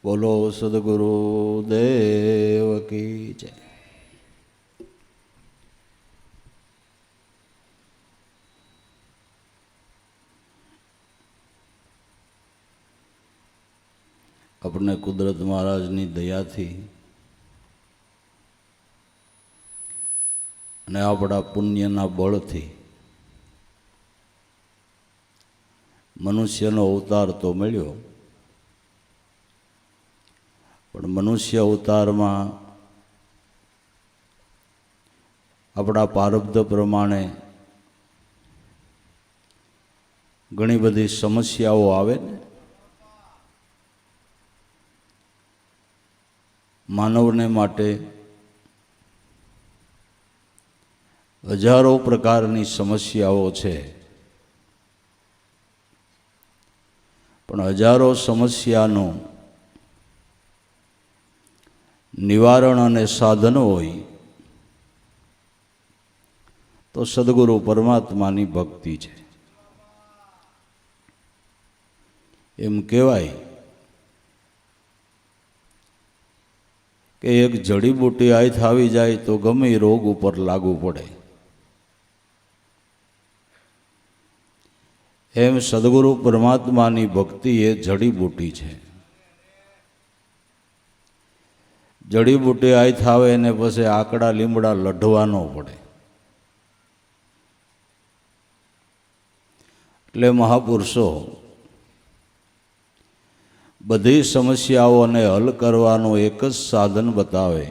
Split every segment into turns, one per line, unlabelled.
બોલો સદગુરુ દેવ કી જય। આપણે કુદરત મહારાજની દયાથી અને આપણા પુણ્યના બળથી મનુષ્યનો અવતાર તો મળ્યો, પણ મનુષ્ય અવતારમાં આપણા પ્રારબ્ધ પ્રમાણે ઘણી બધી સમસ્યાઓ આવે ને। માનવને માટે હજારો પ્રકારની સમસ્યાઓ છે, પણ હજારો સમસ્યાનું નિવારણ અને સાધન હોય તો સદગુરુ પરમાત્માની ભક્તિ છે। એમ કહેવાય કે એક જડીબુટ્ટી હાથ આવી જાય તો ગમે રોગ ઉપર લાગુ પડે, એમ સદગુરુ પરમાત્માની ભક્તિ એ જડીબુટ્ટી છે। જડીબુટ્ટી હાથ આવે ને પછી આકડા લીમડા લઢવા ન પડે। એટલે મહાપુરુષો બધી સમસ્યાઓને હલ કરવાનું એક જ સાધન બતાવે,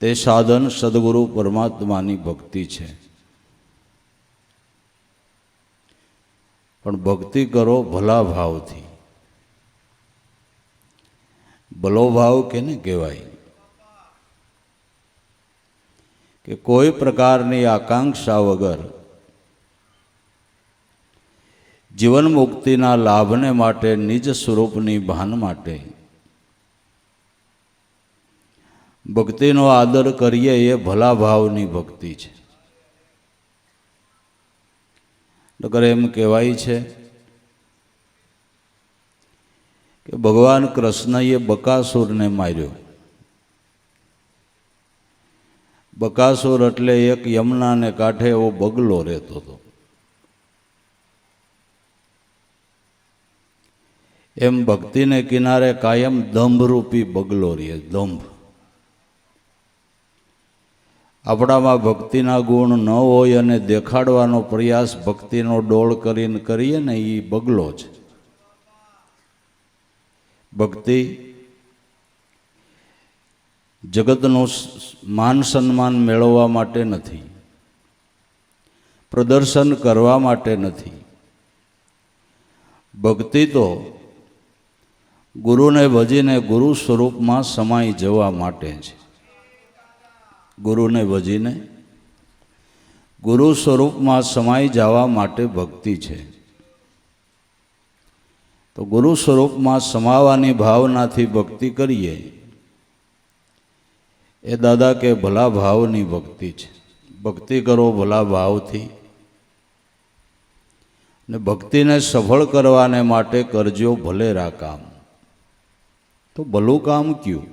તે સાધન સદગુરુ પરમાત્માની ભક્તિ છે। પણ ભક્તિ કરો ભલા ભાવથી। ભલો ભાવ કેને કહેવાય? કે કોઈ પ્રકારની આકાંક્ષા વગર જીવન મુક્તિના લાભને માટે, નિજ સ્વરૂપની ભાન માટે ભક્તિનો આદર કરીએ એ ભલા ભાવની ભક્તિ છે। નકર એમ કહેવાય છે કે ભગવાન કૃષ્ણએ બકાસુરને માર્યો। બકાસુર એટલે એક યમુનાને કાંઠે એવો બગલો રહેતો હતો। એમ ભક્તિને કિનારે કાયમ દંભરૂપી બગલો રહે, દંભ। આપણામાં ભક્તિના ગુણ ન હોય અને દેખાડવાનો પ્રયાસ ભક્તિનો ડોળ કરીને કરીએ ને, એ બગલો છે। ભક્તિ જગતનું માન સન્માન મેળવવા માટે નથી, પ્રદર્શન કરવા માટે નથી। ભક્તિ તો ગુરુને ભજીને ગુરુ સ્વરૂપમાં સમાઈ જવા માટે છે। ગુરુને ભજીને ગુરુ સ્વરૂપમાં સમાઈ જવા માટે ભક્તિ છે। તો ગુરુ સ્વરૂપમાં સમાવાની ભાવનાથી ભક્તિ કરીએ એ દાદા કે ભલા ભાવની ભક્તિ છે। ભક્તિ કરો ભલા ભાવથી, ને ભક્તિને સફળ કરવાને માટે કરજો ભલેરા કામ। તો ભલું કામ કયું?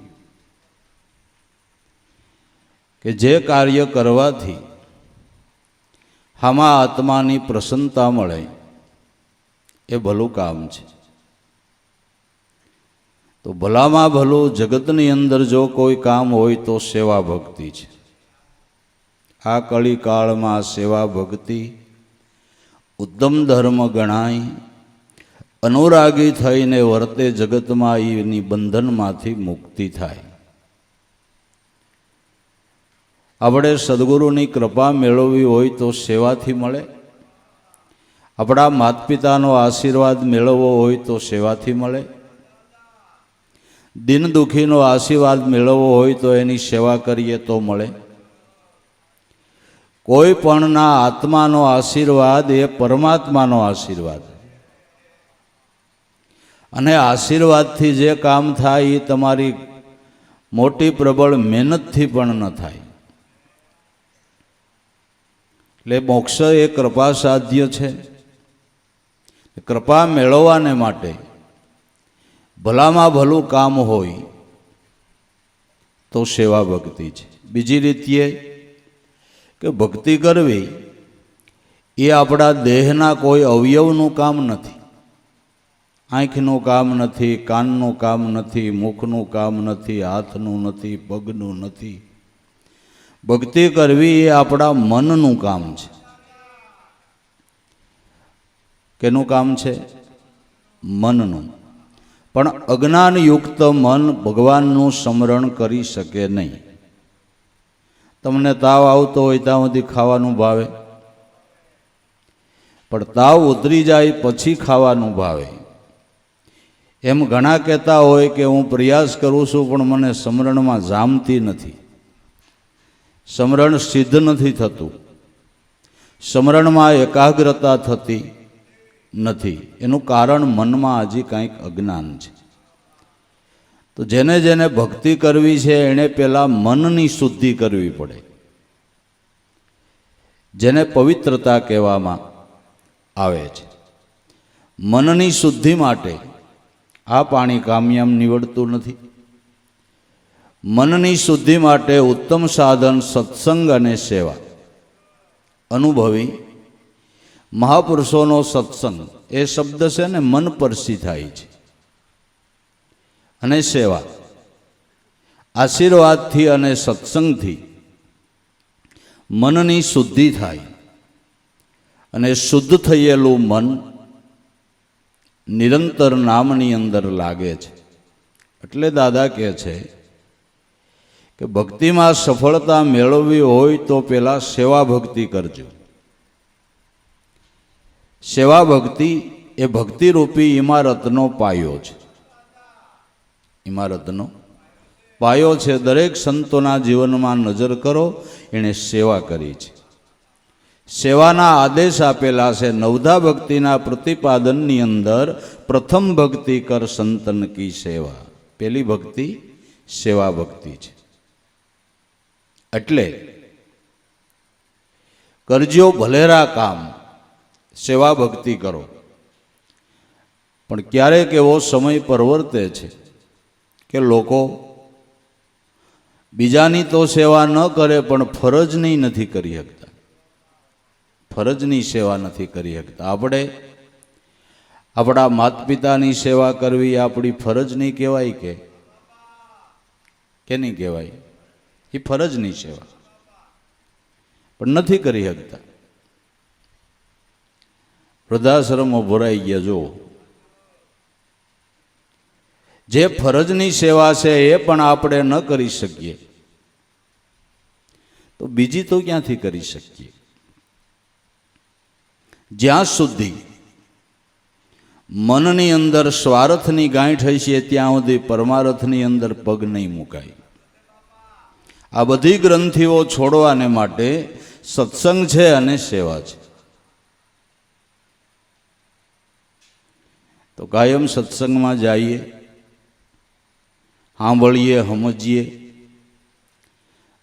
કે જે કાર્ય કરવાથી આમાં આત્માની પ્રસન્નતા મળે એ ભલું કામ છે। તો ભલામાં ભલું જગતની અંદર જો કોઈ કામ હોય તો સેવા ભક્તિ છે। આ કળી કાળમાં સેવા ભક્તિ ઉત્તમ ધર્મ ગણાય। અનુરાગી થઈને વર્તે જગતમાં, એની બંધનમાંથી મુક્તિ થાય। આપણે સદગુરુની કૃપા મેળવવી હોય તો સેવાથી મળે। આપણા માતા પિતાનો આશીર્વાદ મેળવવો હોય તો સેવાથી મળે। દિન દુઃખીનો આશીર્વાદ મેળવવો હોય તો એની સેવા કરીએ તો મળે। કોઈ પણના આત્માનો આશીર્વાદ એ પરમાત્માનો આશીર્વાદ, અને આશીર્વાદથી જે કામ થાય એ તમારી મોટી પ્રબળ મહેનતથી પણ ન થાય। એટલે મોક્ષ એ કૃપા સાધ્ય છે। કૃપા મેળવવાને માટે ભલામાં ભલું કામ હોય તો સેવા ભક્તિ છે. બીજી રીતે કે ભક્તિ કરવી એ આપણા દેહના કોઈ અવયવનું કામ નથી. આંખનું કામ નથી, કાનનું કામ નથી, મુખનું કામ નથી, હાથનું નથી, પગનું નથી. ભક્તિ કરવી એ આપણા મનનું કામ છે. કેનું કામ છે? મનનું. પણ અજ્ઞાનયુક્ત મન ભગવાનનું સ્મરણ કરી શકે નહીં. તમને તાવ આવતો હોય ત્યાં સુધી ખાવાનું ભાવે, પણ તાવ ઉતરી જાય પછી ખાવાનું ભાવે. એમ ઘણા કહેતા હોય કે હું પ્રયાસ કરું છું પણ મને સ્મરણમાં જામતી નથી, સ્મરણ સિદ્ધ નથી થતું, સ્મરણમાં એકાગ્રતા થતી નથી. એનું કારણ મનમાં હજી કંઈક અજ્ઞાન છે. તો જેને જેને ભક્તિ કરવી છે એણે પહેલાં મનની શુદ્ધિ કરવી પડે, જેને પવિત્રતા કહેવામાં આવે છે. મનની શુદ્ધિ માટે આ પાણી કામયાબ નીવડતું નથી. મનની શુદ્ધિ માટે ઉત્તમ સાધન સત્સંગ અને સેવા. અનુભવી મહાપુરુષોનો સત્સંગ એ શબ્દ છે ને મન પરસી થાય છે. અને સેવા આશીર્વાદથી અને સત્સંગથી મનની શુદ્ધિ થાય. અને શુદ્ધ થયેલું મન નિરંતર નામની અંદર લાગે છે. એટલે દાદા કહે છે કે ભક્તિમાં સફળતા મેળવવી હોય તો પહેલાં સેવા ભક્તિ કરજો. સેવા ભક્તિ એ ભક્તિરૂપી ઇમારતનો પાયો છે. ઇમારતનો પાયો છે. દરેક સંતોના જીવનમાં નજર કરો, એણે સેવા કરી છે. સેવાના આદેશ આપેલા છે. નવધા ભક્તિના પ્રતિપાદનની અંદર પ્રથમ ભક્તિ કર સંતન કી સેવા. પહેલી ભક્તિ સેવા ભક્તિ છે. એટલે કરજો ભલેરા કામ, સેવા ભક્તિ કરો. પણ ક્યારેક એવો સમય પરવર્તે છે કે લોકો બીજાની તો સેવા ન કરે પણ ફરજની નથી કરી શકતા. ફરજની સેવા નથી કરી શકતા. આપણે આપણા માતા પિતાની સેવા કરવી આપણી ફરજ નહીં કહેવાય કે નહીં કહેવાય? એ ફરજની સેવા પણ નથી કરી શકતા. વૃદ્ધાશ્રમો ભરાઈ ગયા. જો જે ફરજની સેવા છે એ પણ આપણે ન કરી શકીએ તો બીજી તો ક્યાંથી કરી શકીએ? જ્યાં સુધી મનની અંદર સ્વાર્થની ગાંઠ હશે ત્યાં સુધી પરમાર્થની અંદર પગ નહીં મુકાય. આ બધી ગ્રંથિઓ છોડવાને માટે સત્સંગ છે અને સેવા છે. તો કાયમ સત્સંગમાં જઈએ, સાંભળીએ, સમજીએ,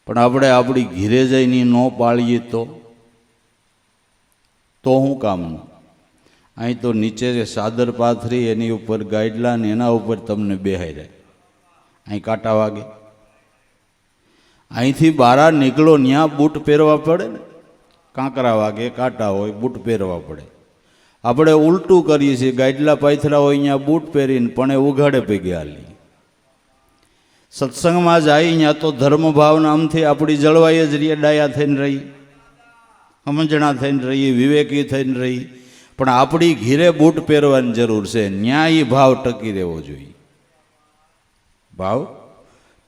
પણ આપણે આપણી ઘીરે જઈને ન પાળીએ તો શું કામનું? અહીં તો નીચે સાદર પાથરી એની ઉપર ગાઈડલાઈન, એના ઉપર તમને બેહાર્યા. અહીં કાંટા વાગે. અહીંથી બહાર નીકળો ત્યાં બૂટ પહેરવા પડે ને. કાંકરા વાગે, કાંટા હોય, બૂટ પહેરવા પડે. આપણે ઉલટું કરીએ છીએ. ગાઈડલા પાથરા હોય અહીંયા બૂટ પહેરીને પણ એ ઉઘાડે પગે હાલી. સત્સંગમાં જાય ત્યાં તો ધર્મભાવ નામથી આપણી જળવાઈ જ રહીએ, ડાયા થઈને રહી, સમજણા થઈને રહી, વિવેકી થઈને રહી. પણ આપણી ઘીરે બૂટ પહેરવાની જરૂર છે. ન્યાય ભાવ ટકી રહેવો જોઈએ. ભાવ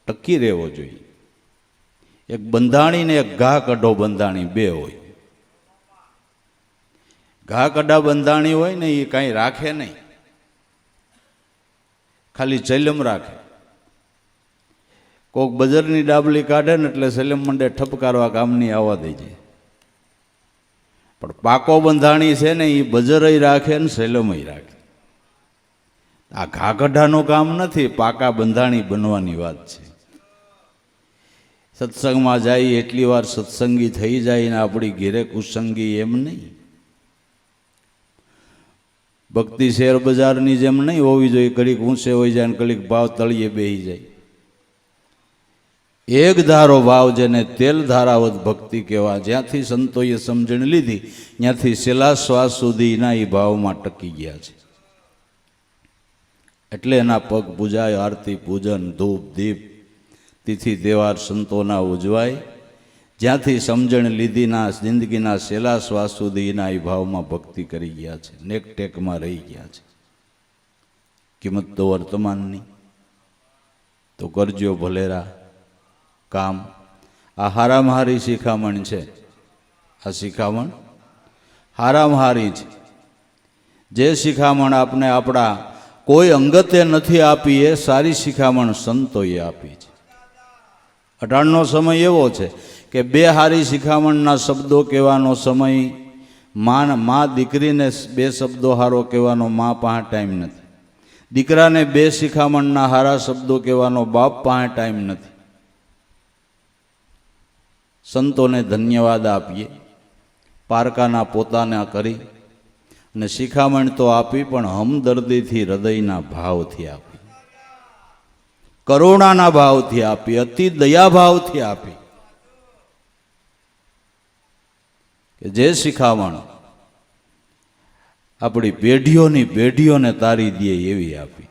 ટકી રહેવો જોઈએ. એક બંધાણી ને એક ઘા કઢો બંધાણી બે હોય. ઘા કઢા બંધાણી હોય ને એ કાંઈ રાખે નહીં, ખાલી ચૈલમ રાખે. કોક બજરની ડાબલી કાઢે ને એટલે સૈલમ મંડે ઠપકારવા કામની આવવા દઈ જાય. પણ પાકો બંધાણી છે ને એ બજરય રાખે ને સૈલમય રાખે. આ ઘા કઢાનું કામ નથી, પાકા બંધાણી બનવાની વાત છે. સત્સંગમાં જાય એટલી વાર સત્સંગી થઈ જાય ને આપણી ઘેરે કુસંગી એમ નહીં. ભક્તિ શેર બજારની જેમ નહીં હોવી જોઈએ, કડીક ઊંચે હોઈ જાય ને કડીક ભાવ તળિયે બેસી જાય. એક ધારો ભાવ જેને તેલ ધારાવત ભક્તિ કહેવા, જ્યાંથી સંતોએ સમજણ લીધી ત્યાંથી છેલ્લા શ્વાસ સુધીના એ ભાવમાં ટકી ગયા છે. એટલે એના પગ પૂજાય, આરતી પૂજન ધૂપ દીપ તિથિ તહેવાર સંતોના ઉજવાય. જ્યાંથી સમજણ લીધીના જિંદગીના છેલ્લા શ્વાસ સુધીના એ ભાવમાં ભક્તિ કરી ગયા છે, નેક ટેકમાં રહી ગયા છે. કિંમત તો વર્તમાનની, તો કરજો ભલેરા કામ. આ હારામાં હારી શિખામણ છે. આ શિખામણ હારામાં હારી છે. જે શિખામણ આપણે આપણા કોઈ અંગતે નથી આપી એ સારી શિખામણ સંતોએ આપી છે. અઢારનો સમય એવો છે કે બે હારી શિખામણના શબ્દો કહેવાનો સમય, મા દીકરીને બે શબ્દો હારો કહેવાનો મા પાસે ટાઈમ નથી, દીકરાને બે શિખામણના હારા શબ્દો કહેવાનો બાપ પાસે ટાઈમ નથી. સંતોને ધન્યવાદ આપીએ, પારકાના પોતાના કરી અને શિખામણ તો આપી પણ હમદર્દીથી હૃદયના ભાવથી આપી, કરુણાના ભાવથી આપી, અતિ દયાભાવથી આપી. કે જે શિખામણ આપણી પેઢીઓની પેઢીઓને તારી દે એવી આપી,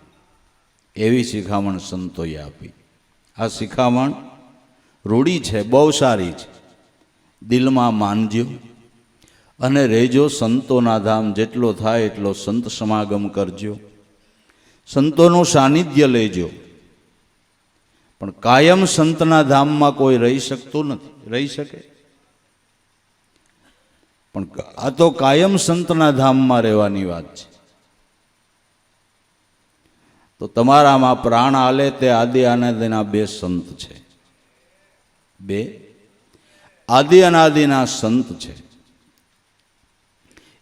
એવી શિખામણ સંતોએ આપી. આ શિખામણ રૂઢી છે, બહુ સારી છે. દિલમાં માનજો અને રહેજો સંતોના ધામ. જેટલો થાય એટલો સંત સમાગમ કરજો, સંતોનું સાનિધ્ય લેજો. પણ કાયમ સંતના ધામમાં કોઈ રહી શકતું નથી, રહી શકે. પણ આ તો કાયમ સંતના ધામમાં રહેવાની વાત છે. તો તમારામાં પ્રાણ આલે તે આદિ અનાદિના બે સંત છે, બે આદિ અનાદિના સંત છે.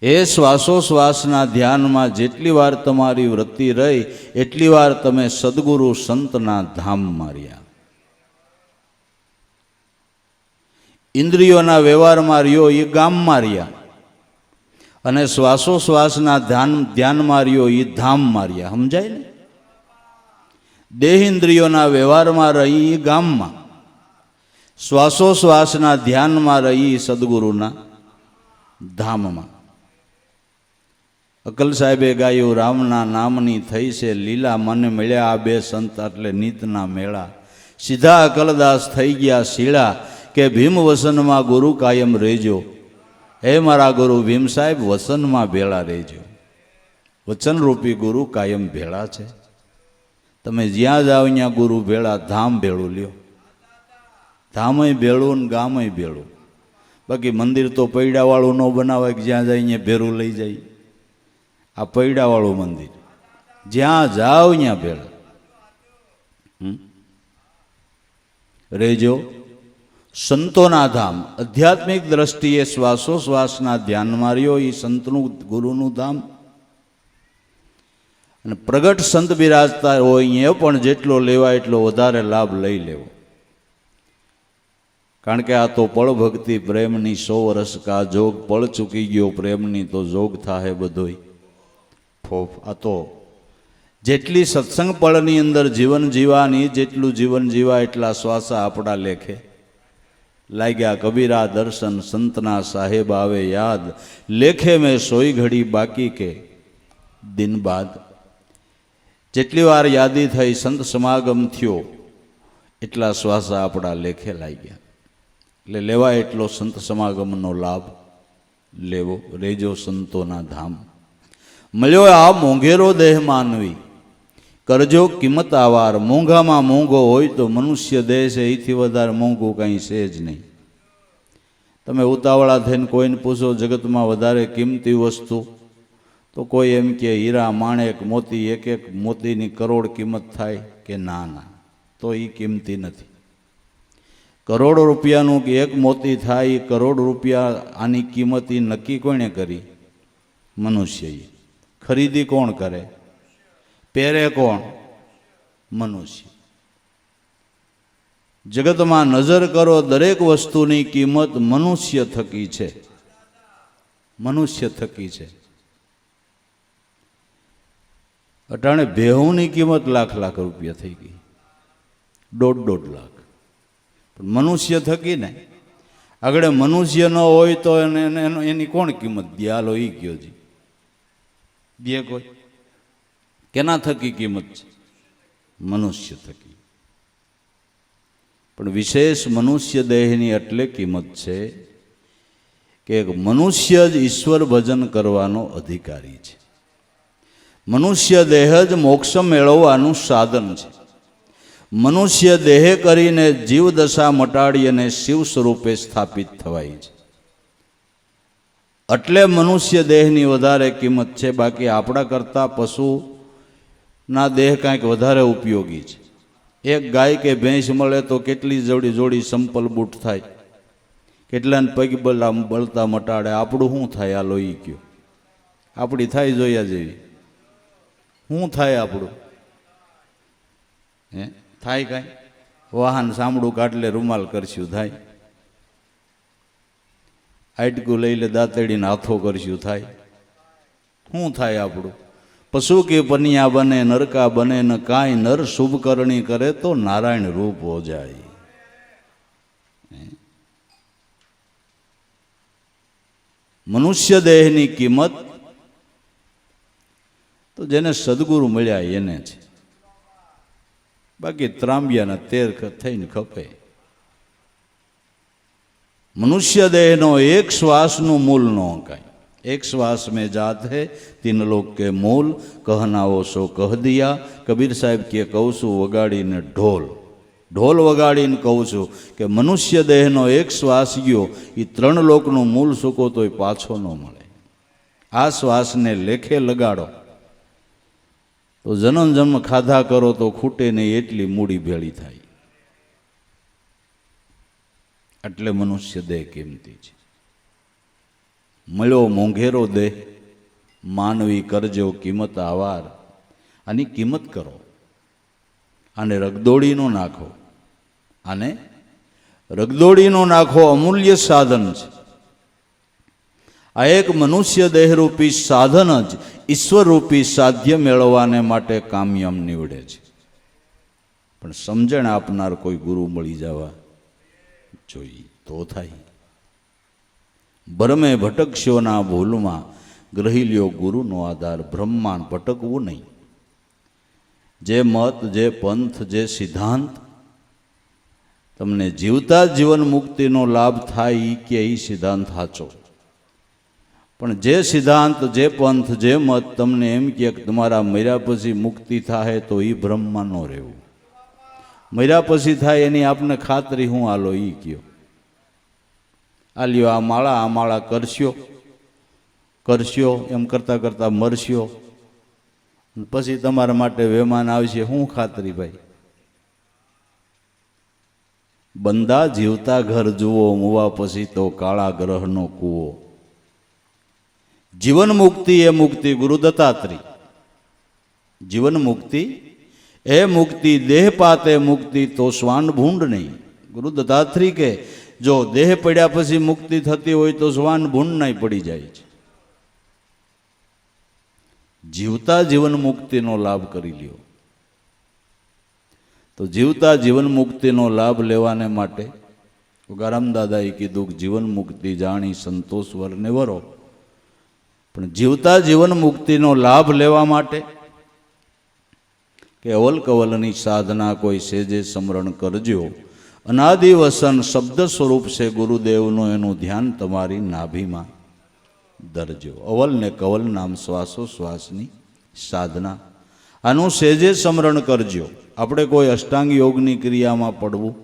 એ શ્વાસોશ્વાસના ધ્યાનમાં જેટલી વાર તમારી વૃત્તિ રહી એટલી વાર તમે સદગુરુ સંતના ધામમાં રહ્યા. ઇન્દ્રિયોના વ્યવહારમાં રહ્યો એ ગામમાં રહ્યા, અને શ્વાસોશ્વાસના ધ્યાનમાં રહ્યો એ ધામમાં રહ્યા. સમજાય ને? દેહ ઇન્દ્રિયોના વ્યવહારમાં રહી એ ગામમાં, શ્વાસોશ્વાસના ધ્યાનમાં રહી સદગુરુના ધામમાં. અકલ સાહેબે ગાયું, રામના નામની થઈ છે લીલા, મને મળ્યા આ બે સંત એટલે નીતના મેળા. સીધા અકલદાસ થઈ ગયા શીળા, કે ભીમ વસનમાં ગુરુ કાયમ રહેજો. હે મારા ગુરુ ભીમ સાહેબ, વસનમાં ભેળા રહેજો. વચનરૂપી ગુરુ કાયમ ભેળા છે. તમે જ્યાં જાઓ ત્યાં ગુરુ ભેળા, ધામ ભેળું લ્યો. ધામય ભેળું ને ગામય ભેળું. બાકી મંદિર તો પૈડાવાળું ન બનાવાય કે જ્યાં જાય અહીંયા ભેરું લઈ જાય. આ પૈડાવાળું મંદિર, જ્યાં જાઓ ત્યાં ભેળા રહેજો. સંતોના ધામ આધ્યાત્મિક દ્રષ્ટિએ શ્વાસોશ્વાસના ધ્યાનમાં રહ્યો એ સંતનું ગુરુનું ધામ. અને પ્રગટ સંત બિરાજતા હોય એ પણ જેટલો લેવાય એટલો વધારે લાભ લઈ લેવો. કારણ કે આ તો પળ ભક્તિ પ્રેમની 100 વર્ષ કા જોગ, પળ ચૂકી ગયો પ્રેમની તો જોગ થાહે બધોય ફોફ. આ તો જેટલી સત્સંગ પળની અંદર જીવન જીવાની, જેટલું જીવન જીવા એટલા શ્વાસા આપણા લેખે લાગ્યા. કબીરા દર્શન સંતના સાહેબ આવે યાદ, લેખે મેં સોઈ ઘડી બાકી કે દિન બાદ. જેટલી વાર યાદી થઈ, સંત સમાગમ થયો એટલા શ્વાસા આપણા લેખે લાગ્યા. એટલે લેવાય એટલો સંત સમાગમનો લાભ લેવો. રેજો સંતોના ધામ. મળ્યો આ મોંઘેરો દેહ માનવી, કરજો કિંમત આવાર. મોંઘામાં મોંઘો હોય તો મનુષ્ય દેહ છે, એથી વધારે મોંઘું કંઈ છે જ નહીં. તમે ઉતાવળા થઈને કોઈને પૂછો જગતમાં વધારે કિંમતી વસ્તુ, તો કોઈ એમ કે હીરા માણેક મોતી, એક એક મોતીની કરોડ કિંમત થાય કે ના ના, તો એ કિંમતી નથી. કરોડ રૂપિયાનું કે એક મોતી થાય, એ કરોડ રૂપિયા આની કિંમત એ નક્કી કોણે કરી? મનુષ્યએ. ખરીદી કોણ કરે? પહેરે કોણ? મનુષ્ય. જગતમાં નજર કરો, દરેક વસ્તુની કિંમત મનુષ્ય થકી છે, મનુષ્ય થકી છે. અટાણે ભેહુની કિંમત લાખ લાખ રૂપિયા થઈ ગઈ, 1.5 લાખ. પણ મનુષ્ય થકી ને આગળ મનુષ્ય ન હોય તો એની કોણ કિંમત દે? હાલો એ કયો જી, દે કોઈ? કેના થકી કિંમત છે? મનુષ્ય થકી. પણ વિશેષ મનુષ્ય દેહની એટલે કિંમત છે કે એક મનુષ્ય જ ઈશ્વર ભજન કરવાનો અધિકારી છે. મનુષ્ય દેહ જ મોક્ષ મેળવવાનું સાધન છે. મનુષ્ય દેહ કરીને જીવદશા મટાડી અને શિવ સ્વરૂપે સ્થાપિત થવાય છે. એટલે મનુષ્ય દેહની વધારે કિંમત છે. બાકી આપણા કરતાં પશુના દેહ કાંઈક વધારે ઉપયોગી છે. એક ગાય કે ભેંસ મળે તો કેટલી જોડી જોડી સંપલ બૂટ થાય, કેટલાને પગ બળતા મટાડે. આપણું શું થાય? આ લોહી ગયો આપણી થાય જોયા જેવી. શું થાય આપણું? હે થાય કાંઈ? વાહન સાંભળું કાટલે રૂમાલ કરશું થાય, આટકું લઈ લે દાંતડીને હાથો કરશું થાય. શું થાય આપણું? પશુ કે પનિયા બને નરકા બને ન કાંઈ, નર શુભ કરણી કરે તો નારાયણ રૂપ હો જાય. મનુષ્ય દેહની કિંમત તો જેને સદગુરુ મળ્યા એને છે. બાકી ત્રાંબિયાના 13 થઈને ખપે. મનુષ્ય દેહનો એક શ્વાસનું મૂલ ન કાંઈ. एक श्वास में जात है 3 लोक के मूल, कहना वो सो कह दिया. कबीर साहेब के कहूँ છું વગાડીને ઢોલ, ઢોલ વગાડીને કહું છું કે મનુષ્ય દેહનો એક શ્વાસ ગયો એ 3 લોકનું મૂળ સૂકો તોય પાછો ન મળે. આ શ્વાસને લેખે લગાડો તો જન્મ જન્મ ખાધા કરો તો ખૂટે નહીં એટલી મૂડી ભેળી થાય. એટલે મનુષ્ય દેહ કિંમતી છે. મળ્યો મોંઘેરો દેહ માનવી કરજો કિંમત આવાર. આની કિંમત કરો. આને રગદોડીનો નાખો, આને રગદોડીનો નાખો. અમૂલ્ય સાધન છે આ. એક મનુષ્ય દેહરૂપી સાધન જ ઈશ્વરરૂપી સાધ્ય મેળવવાને માટે કામયામ નીવડે છે. પણ સમજણ આપનાર કોઈ ગુરુ મળી જવા જોઈએ તો થાય. ભરમે ભટકશોના ભૂલમાં ગ્રહી લ્યો ગુરુનો આધાર. બ્રહ્માંડ ભટકવું નહીં. જે મત, જે પંથ, જે સિદ્ધાંત તમને જીવતા જીવન મુક્તિનો લાભ થાય એ કે એ સિદ્ધાંત સાચો. પણ જે સિદ્ધાંત, જે પંથ, જે મત તમને એમ કે તમારા મર્યા પછી મુક્તિ થાય તો એ બ્રહ્મમાં ન રહેવું. મર્યા પછી થાય એની આપને ખાતરી હું આલો એ કયો. આ લ્યો આ માળા કરશો એમ કરતાં કરતાં મરશો પછી તમારા માટે વહેમાન આવશે. શું ખાતરી ભાઈ? બંદા જીવતા ઘર જુઓ, મુવા પછી તો કાળા ગ્રહનો કૂવો. જીવન મુક્તિ એ મુક્તિ ગુરુ દત્તાત્રી. જીવન મુક્તિ એ મુક્તિ, દેહ પાતે મુક્તિ તો શ્વાન ભૂંડ નહીં. ગુરુ દત્તાત્રી કે જો દેહ પડ્યા પછી મુક્તિ થતી હોય તો શ્વાન ભૂંડ નહીં પડી જાય છે. જીવતા જીવન મુક્તિનો લાભ કરી લ્યો. તો જીવતા જીવન મુક્તિનો લાભ લેવાને માટે ઉગારામ દાદાએ કીધું કે જીવન મુક્તિ જાણી સંતોષ વરને વરો. પણ જીવતા જીવન મુક્તિનો લાભ લેવા માટે કે અવલ કવલની સાધના કોઈ સેજે સ્મરણ કરજો. અનાદિ વસન શબ્દ સ્વરૂપ છે ગુરુદેવનું, એનું ધ્યાન તમારી નાભીમાં ધરજો. અવલ ને કવલ નામ શ્વાસોશ્વાસની સાધના. આનું સેજે સ્મરણ કરજો. આપણે કોઈ અષ્ટાંગ યોગની ક્રિયામાં પડવું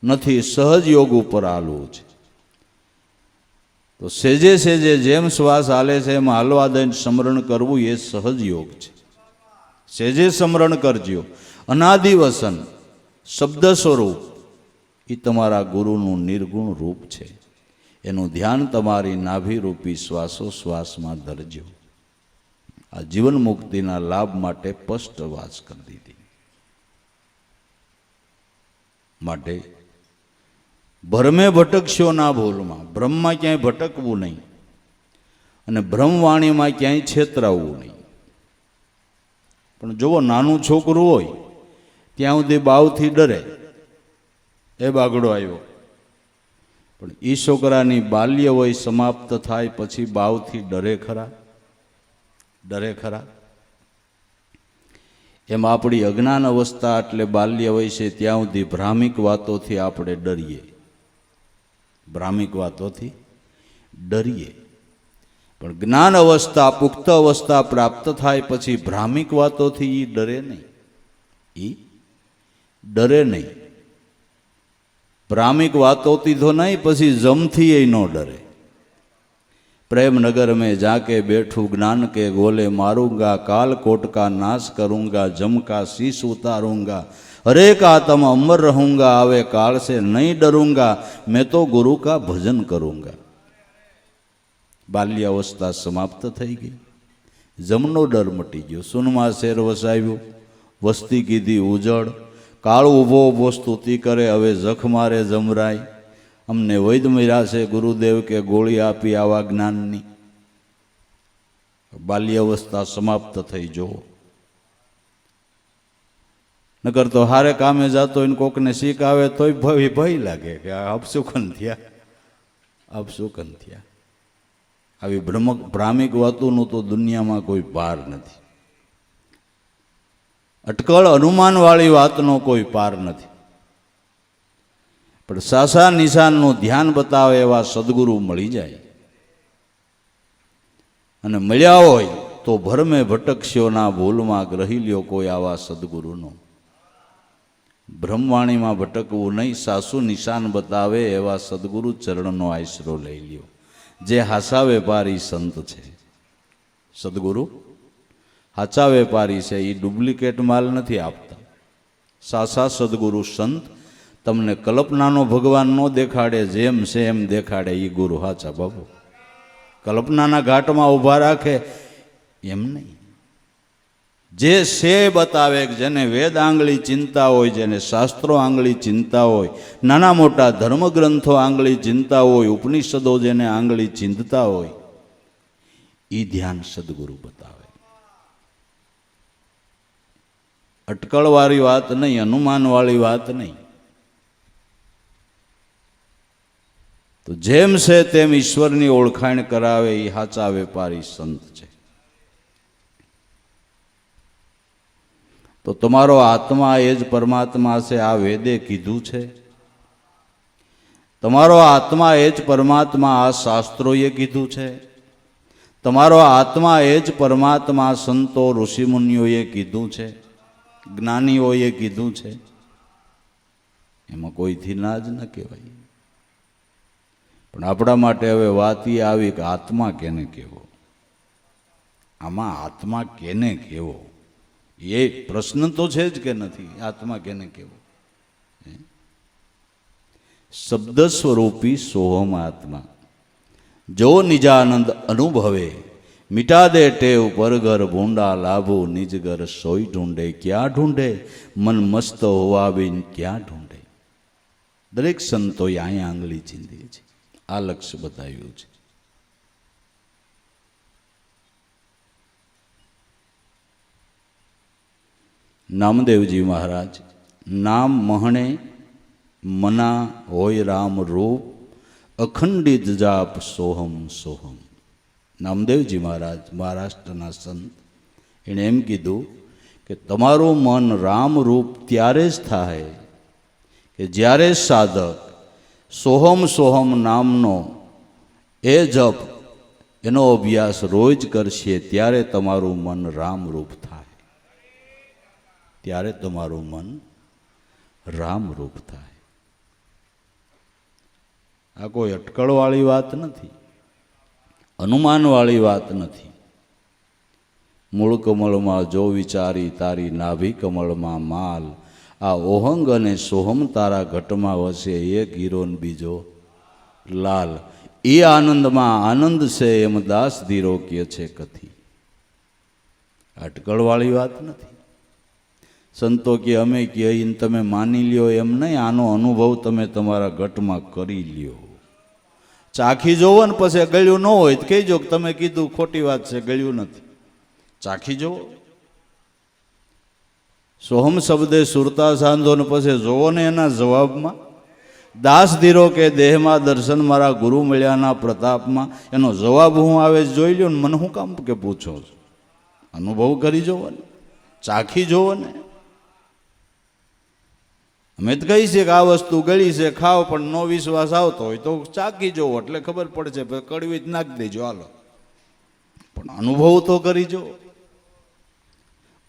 નથી, સહજ યોગ ઉપર હાલવું છે. તો સેજે સેજે જેમ શ્વાસ હાલે છે એમ હાલવા દઈને સ્મરણ કરવું એ સહજ યોગ છે. સેજે સ્મરણ કરજો. અનાદિ વસન શબ્દ સ્વરૂપ એ તમારા ગુરુનું નિર્ગુણ રૂપ છે. એનું ધ્યાન તમારી નાભિરૂપી શ્વાસોશ્વાસમાં ધરજો. આ જીવન મુક્તિના લાભ માટે સ્પષ્ટ વાત કરી દીધી. માટે ભરમે ભટકશો ના ભૂલમાં. ભ્રમમાં ક્યાંય ભટકવું નહીં અને ભ્રમવાણીમાં ક્યાંય છેતરાવવું નહીં. પણ જુઓ, નાનું છોકરું હોય ત્યાં સુધી બાવથી ડરે, એ બાગડો આવ્યો. પણ એ છોકરાની બાલ્ય વય સમાપ્ત થાય પછી બાવથી ડરે ખરા? ડરે ખરા? એમ આપણી અજ્ઞાન અવસ્થા એટલે બાલ્ય વય છે ત્યાં સુધી ભ્રામિક વાતોથી આપણે ડરીએ, ભ્રામિક વાતોથી ડરીએ. પણ જ્ઞાન અવસ્થા, પુખ્ત અવસ્થા પ્રાપ્ત થાય પછી ભ્રામિક વાતોથી એ ડરે નહીં, એ ડરે નહીં. ભ્રામિક વાતોથી તો નહીં, પછી જમથી એ ન ડરે. प्रेमनगर में जाके बैठू ज्ञान के गोले मारूंगा, काल कोट का नाश करूंगा, जम का शीश उतारूंगा, हरे का तम अमर रहूंगा, आवे काल से नहीं डरूंगा, मैं तो गुरु का भजन करूंगा. बाल्यावस्था समाप्त થઈ ગઈ, જમનો ડર મટી ગયો, સુનમાં શેર વસાવ્યું, વસ્તી કીધી ઉજળ, કાળ ઊભો ઊભો સ્તુતિ કરે, હવે જખ મારે જમરાય, અમને વૈદ મળ્યા છે ગુરુદેવ કે ગોળી આપી આવા જ્ઞાનની. બાલ્યાવસ્થા સમાપ્ત થઈ જુઓ. નકર તો હારે કામે જાતો હોય ને કોકને શીખ આવે તોય ભય લાગે કે આ અપશુકન થયા, અપશુકન થયા. આવી ભ્રામિક વાતોનું તો દુનિયામાં કોઈ પાર નથી. અટકળ અનુમાનવાળી વાતનો કોઈ પાર નથી. પણ સાસા નિશાનનું ધ્યાન બતાવે એવા સદગુરુ મળી જાય, અને મળ્યા હોય તો ભરમે ભટકશોના ભૂલમાં ગ્રહી લ્યો કોઈ આવા સદગુરુનો. બ્રહ્મવાણીમાં ભટકવું નહીં, સાસુ નિશાન બતાવે એવા સદગુરુ ચરણનો આશરો લઈ લ્યો. જે હાસા વેપારી સંત છે, સદગુરુ હાચા વેપારી છે, એ ડુપ્લિકેટ માલ નથી આપતા. સાસા સદગુરુ સંત તમને કલ્પનાનો ભગવાન ન દેખાડે, જેમ છે એમ દેખાડે, એ ગુરુ હાચા બાબુ. કલ્પનાના ઘાટમાં ઊભા રાખે એમ નહીં, જે છે બતાવે. જેને વેદ આંગળી ચિંતા હોય, જેને શાસ્ત્રો આંગળી ચિંતા હોય, નાના મોટા ધર્મગ્રંથો આંગળી ચિંતા હોય, ઉપનિષદો જેને આંગળી ચિંતતા હોય, એ ધ્યાન સદગુરુ બતાવે. અટકળવાળી વાત નહીં, અનુમાનવાળી વાત નહીં. તો જેમ છે તેમ ઈશ્વરની ઓળખાણ કરાવે એ સાચા વેપારી સંત છે. તો તમારો આત્મા એ જ પરમાત્મા છે, આ વેદે કીધું છે. તમારો આત્મા એ જ પરમાત્મા, આ શાસ્ત્રોએ કીધું છે. તમારો આત્મા એ જ પરમાત્મા, સંતો ઋષિમુનિઓએ કીધું છે, જ્ઞાનીઓએ કીધું છે. એમાં કોઈથી ના જ ન કહેવાય. પણ આપણા માટે હવે વાત એ આવી કે આત્મા કેને કહેવો, આમાં આત્મા કેને કહેવો, એ પ્રશ્ન તો છે જ કે નથી. આત્મા કેને કહેવો? શબ્દ સ્વરૂપી સોહમ આત્મા, જો નિજાનંદ અનુભવે, મિટા દે ટેવ પરઘર ભૂંડા લાભો, નિજ ઘર સોઈ ઢૂંઢે, ક્યાં ઢૂંઢે મન મસ્ત હોવા બિન ક્યાં ઢૂંઢે. દરેક સંતોએ અહીંયા આંગળી ચીંધી છે, આ લક્ષ્ય બતાવ્યું છે. નામદેવજી મહારાજ, નામ મહણે મના હોય રામ રૂપ, અખંડિત જાપ સોહમ સોહમ. નામદેવજી મહારાજ મહારાષ્ટ્રના સંત, એણે એમ કીધું કે તમારું મન રામ રૂપ ત્યારે જ થાય કે જ્યારે સાધક સોહમ સોહમ નામનો એ જપ, એનો અભ્યાસ રોજ કરશે, ત્યારે તમારું મન રામરૂપ થાય, ત્યારે તમારું મન રામરૂપ થાય. આ કોઈ અટકળવાળી વાત નથી, અનુમાનવાળી વાત નથી. મૂળ કમળમાં જો વિચારી તારી નાભી કમળમાં માલ, આ ઓહંગ અને સોહમ તારા ઘટમાં વસે, એક હીરો ને બીજો લાલ. એ આનંદમાં આનંદ છે એમ દાસ ધીરો કે છે કથી. અટકળવાળી વાત નથી. સંતો કે અમે કહીને તમે માની લ્યો એમ નહીં, આનો અનુભવ તમે તમારા ઘટમાં કરી લ્યો. ચાખી જોવો ને પછી ગળ્યું ન હોય તો કહેજો કે તમે કીધું ખોટી વાત છે, ગળ્યું નથી. ચાખી જોવો. સોહમ શબ્દે સુરતા સાંધો ને પછી જોવો ને એના જવાબમાં, દાસ ધીરો કે દેહમાં દર્શન મારા ગુરુ મળ્યાના પ્રતાપમાં, એનો જવાબ હું આવે જોઈ લ્યો ને મને શું કામ કે પૂછો છો? અનુભવ કરી જોવો ને, ચાખી જોવો ને. અમે તો કહી છે કે આ વસ્તુ ગળી છે ખાઓ, પણ નો વિશ્વાસ આવતો હોય તો ચાખી જોવો એટલે ખબર પડશે. કડવી જ નાખી દેજો હાલો, પણ અનુભવ તો કરી જો.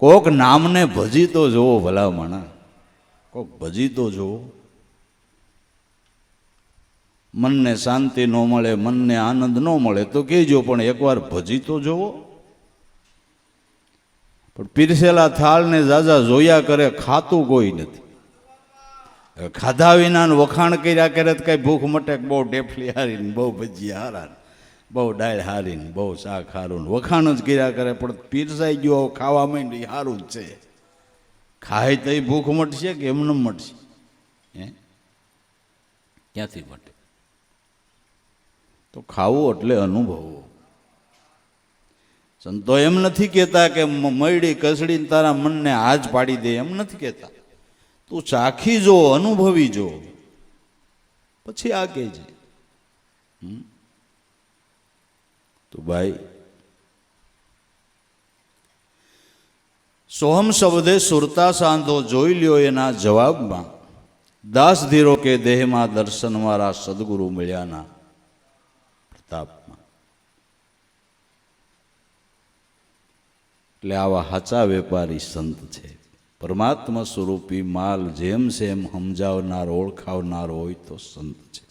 કોક નામને ભજી તો જોવો ભલામણા, કોક ભજી તો જોવો. મનને શાંતિ ન મળે, મનને આનંદ ન મળે તો કહેજો, પણ એકવાર ભજી તો જોવો. પણ પીરસેલા થાળને જાજા જોયા કરે, ખાતું કોઈ નથી. ખાધા વિના વખાણ કર્યા કરે તો કઈ ભૂખ મટે? બહુ ડેફલી હારીને, બહુ ભજીયા હારા, બહુ દાળ હારીને, બહુ શાક હારું, વખાણ જ કર્યા કરે. પણ પીરસાઈ ગયો ખાવા માંડી, સારું જ છે. ખાય તો ભૂખ મટશે કે એમને મટશે? હે, ક્યાંથી મટે? તો ખાવું એટલે અનુભવવું. સંતો એમ નથી કહેતા કે મયડી કસડીને તારા મનને હાજ પાડી દે, એમ નથી કહેતા. તું ચાખી જો, અનુભવી જો, પછી આ કહેજે. તો ભાઈ, સોહમ શબ્દે સુરતા સાંધો જોઈ લ્યો એના જવાબમાં, દાસ ધીરો કે દેહમાં દર્શન મારા સદગુરુ મળ્યાના પ્રતાપમાં. એટલે આવા હાચા વેપારી સંત છે. પરમાત્મા સ્વરૂપી માલ જેમ છે એમ સમજાવનાર, ઓળખાવનાર હોય તો સંત છે.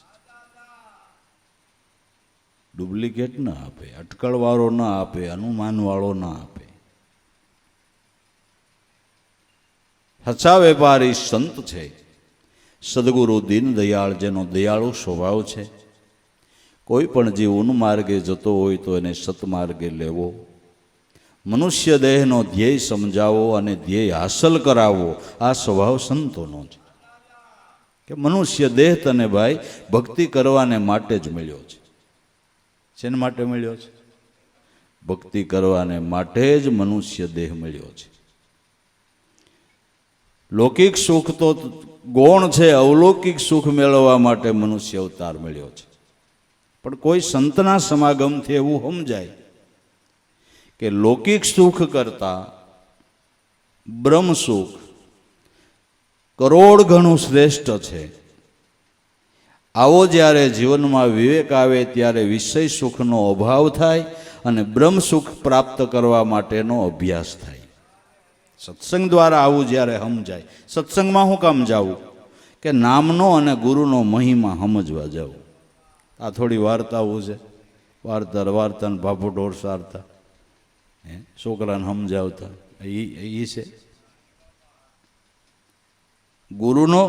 ડુપ્લિકેટ ના આપે, અટકળવાળો ના આપે, અનુમાનવાળો ના આપે. સાચા વેપારી સંત છે. સદગુરુ દીન દયાળ, જેનો દયાળુ સ્વભાવ છે. કોઈ પણ જીવ ઉન્માર્ગે જતો હોય તો એને સતમાર્ગે લેવો. મનુષ્ય દેહનો ધ્યેય સમજાવો અને ધ્યેય હાંસલ કરાવવો, આ સ્વભાવ સંતોનો છે. કે મનુષ્ય દેહ તને ભાઈ ભક્તિ કરવાને માટે જ મળ્યો છે. શેને માટે મળ્યો છે? ભક્તિ કરવાને માટે જ મનુષ્ય દેહ મળ્યો છે. લૌકિક સુખ તો ગૌણ છે, અવલૌકિક સુખ મેળવવા માટે મનુષ્ય અવતાર મળ્યો છે. પણ કોઈ સંતના સમાગમથી એવું સમજાય કે લૌકિક સુખ કરતા બ્રહ્મ સુખ કરોડ ગણું શ્રેષ્ઠ છે. આવો જ્યારે જીવનમાં વિવેક આવે ત્યારે વિષય સુખનો અભાવ થાય અને બ્રહ્મ સુખ પ્રાપ્ત કરવા માટેનો અભ્યાસ થાય. સત્સંગ દ્વારા આવું જ્યારે સમજાય. સત્સંગમાં શું કામ જાવું? કે નામનો અને ગુરુનો મહિમા સમજવા જાવું. આ થોડી વાર્તાઓ છે, વાર્તાને ભાભો ઢોર સારતા, છોકરાને સમજાવતા, એ છે. ગુરુનો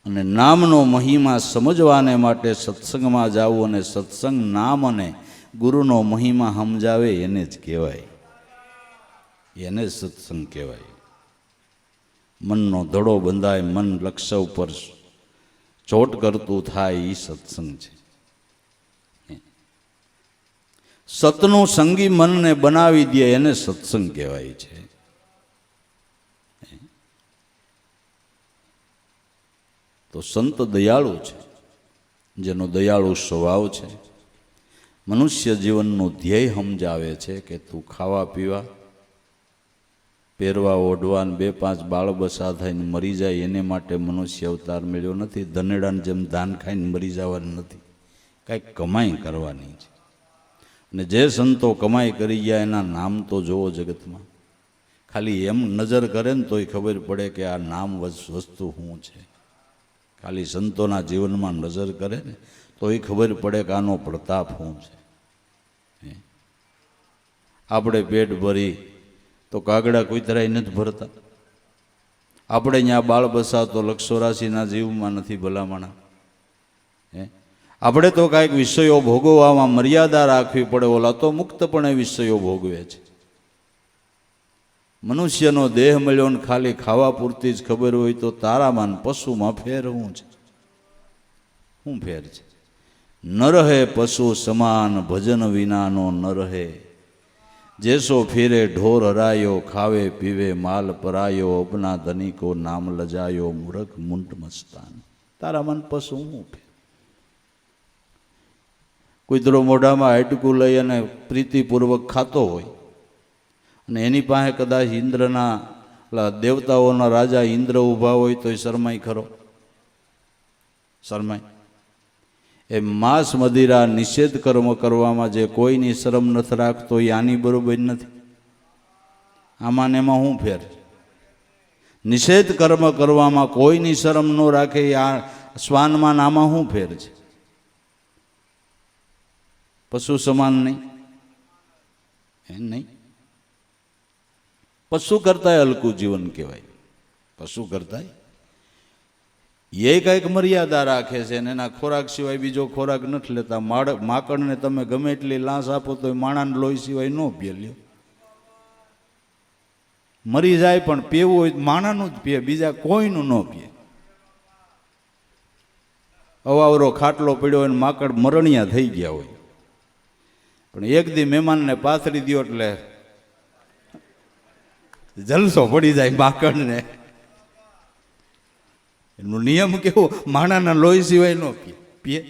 અને નામનો મહિમા સમજવાને માટે સત્સંગમાં જાવું, અને સત્સંગ નામ અને ગુરુનો મહિમા સમજાવે એને જ કહેવાય. એને જ સત્સંગ કહેવાય. મનનો ધડો બંધાય, મન લક્ષ્ય ઉપર ચોટ કરતું થાય, એ સત્સંગ છે. સતનું સંગી મનને બનાવી દે એને સત્સંગ કહેવાય છે. તો સંત દયાળુ છે, જેનો દયાળુ સ્વભાવ છે. મનુષ્ય જીવનનું ધ્યેય સમજાવે છે કે તું ખાવા પીવા, પહેરવા ઓઢવા, 2-5 બાળ બસા થઈને મરી જાય એને માટે મનુષ્ય અવતાર મળ્યો નથી. ધનેડાને જેમ ધાન ખાઈને મરી જવાનું નથી, કાંઈક કમાઈ કરવાની છે. અને જે સંતો કમાઈ કરી ગયા એના નામ તો જોવો જગતમાં. ખાલી એમ નજર કરે ને તોય ખબર પડે કે આ નામ વસ્તુ શું છે. ખાલી સંતોના જીવનમાં નજર કરે ને તોય ખબર પડે કે આનો પ્રતાપ શું છે. આપણે પેટ ભરી તો કાગડા કૂતરાય નથી ભરતા. આપણે અહીંયા બાળ બસા તો 184ના જીવમાં નથી ભલામણા. આપણે તો કાંઈક વિષયો ભોગવવામાં મર્યાદા રાખવી પડે. ઓલા તો મુક્તપણે વિષયો ભોગવે છે. મનુષ્યનો દેહ મળ્યો ને ખાલી ખાવા પૂરતી જ ખબર હોય તો તારામાં પશુમાં ફેર શું છે? શું ફેર છે? ન રહે પશુ સમાન ભજન વિનાનો ન રહે. जैसो फिरे ढोर हरायो खावे पीवे माल परायो अपना धनी को नाम लजायो मूर्ख मुंड मस्तान। तारा मन पशु हूँ કૂતરો મોઢામાં હાડકું લઈ અને પ્રીતિપૂર્વક ખાતો હોય અને એની પાસે કદાચ ઇન્દ્રના દેવતાઓના રાજા ઇન્દ્ર ઊભા હોય તો એ શરમાઈ ખરો? શરમાય? એ માંસ મદિરા નિષેધ કર્મ કરવામાં જે કોઈની શરમ નથી રાખતો એ આની બરોબર નથી. આમાં ને એમાં શું ફેર? નિષેધ કર્મ કરવામાં કોઈની શરમ ન રાખે એ આ શ્વાનમાં આમાં શું ફેર છે? પશુ સમાન નહીં? એમ નહીં. પશુ કરતા હલકું જીવન કહેવાય. પશુ કરતા એ કંઈક મર્યાદા રાખે છે અને એના ખોરાક સિવાય બીજો ખોરાક નથી લેતા. માકડને તમે ગમે એટલી લાશ આપો તો એ માણાને લોહી સિવાય ન પીએ. લ્યો, મરી જાય પણ પીવું હોય માણાનું જ પીએ, બીજા કોઈનું ન પીએ. અવાવરો ખાટલો પડ્યો હોય ને માકડ મરણિયા થઈ ગયા હોય પણ એક દી મહેમાનને પાથરી દો એટલે જલસો પડી જાય માકડને. એનું નિયમ કેવો? માણાના લોહી સિવાય ન પીએ.